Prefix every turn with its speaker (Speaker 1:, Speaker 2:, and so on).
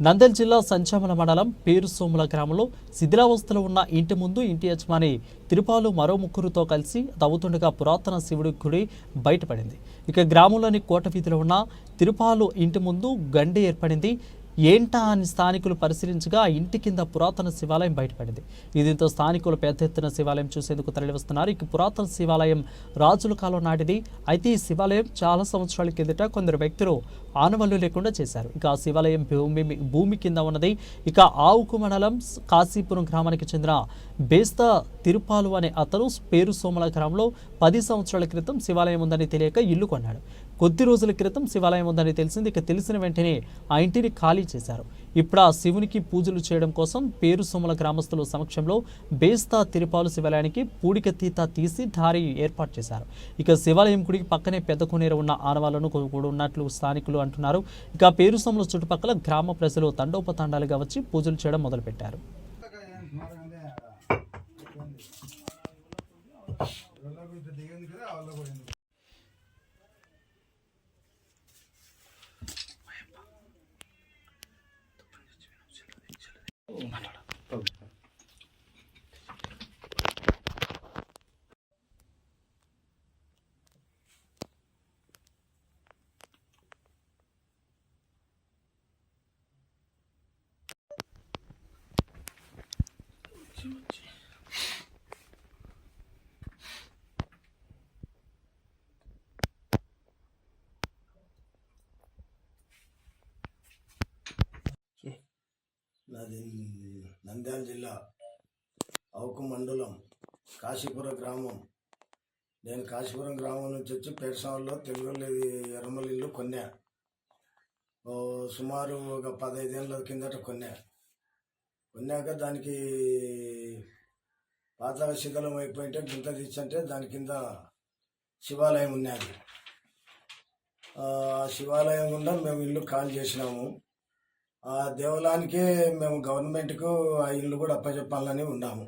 Speaker 1: నంద్యాల జిల్లా సంచామల మండలం పేరుసోముల గ్రామంలో శిథిలావస్థలో ఉన్న ఇంటి ముందు ఇంటి యజమాని తిరుపాలు మరో ముగ్గురుతో కలిసి తవ్వుతుండగా పురాతన శివుడి గుడి బయటపడింది. ఇక గ్రామంలోని కోట వీధిలో ఉన్న తిరుపాలు ఇంటి ముందు గండి ఏర్పడింది. ఏంటా అని స్థానికులు పరిశీలించగా ఆ ఇంటి కింద పురాతన శివాలయం బయటపడింది. దీంతో స్థానికులు పెద్ద ఎత్తున శివాలయం చూసేందుకు తరలివస్తున్నారు. ఇక పురాతన శివాలయం రాజుల కాలం నాటిది. అయితే ఈ శివాలయం చాలా సంవత్సరాల కిందట కొందరు వ్యక్తులు ఆనవల్లు లేకుండా చేశారు. ఇక ఆ శివాలయం భూమి కింద ఉన్నది. ఇక ఆవుకు మండలం కాశీపురం గ్రామానికి చెందిన బేస్తా తిరుపాలు అనే అతను పేరుసోముల గ్రామంలో 10 సంవత్సరాల క్రితం శివాలయం ఉందని తెలియక ఇల్లు కొన్నాడు. కొద్ది రోజుల క్రితం శివాలయం ఉందని తెలిసింది. ఇక తెలిసిన వెంటనే ఆ ఇంటిని ఖాళీ చేశారు. ఇప్పుడు ఆ శివునికి పూజలు చేయడం కోసం పేరుసోముల గ్రామస్తుల సమక్షంలో బేస్తా తిరుపాలు శివాలయానికి పూడికతీత తీసి దారి ఏర్పాటు చేశారు. ఇక శివాలయం గుడికి పక్కనే పెద్ద కొనేరు ఉన్న ఆనవాళ్లను కూడా ఉన్నట్లు స్థానికులు అంటున్నారు. ఇక పేరుసోముల చుట్టుపక్కల గ్రామ ప్రజలు తండోపతండాలుగా వచ్చి పూజలు చేయడం మొదలుపెట్టారు.
Speaker 2: నాది నంద్యాల జిల్లా ఆవుకు మండలం కాశీపురం గ్రామం. నేను కాశీపురం గ్రామం నుంచి వచ్చి పేరుసోములో తెలుగులో ఎర్రమల ఇల్లు కొన్నా. సుమారు ఒక 15 ఏళ్ళ కిందట కొన్నాక దానికి పాత శిథిలం అయిపోయింటే గుంత తీర్చంటే దాని కింద శివాలయం ఉన్నది. ఆ శివాలయం గుండా మేము ఇల్లు ఖాళీ చేసినాము. ఆ దేవాలయానికే మేము గవర్నమెంట్కు ఆ ఇల్లు కూడా అప్పచెప్పాలని ఉన్నాము.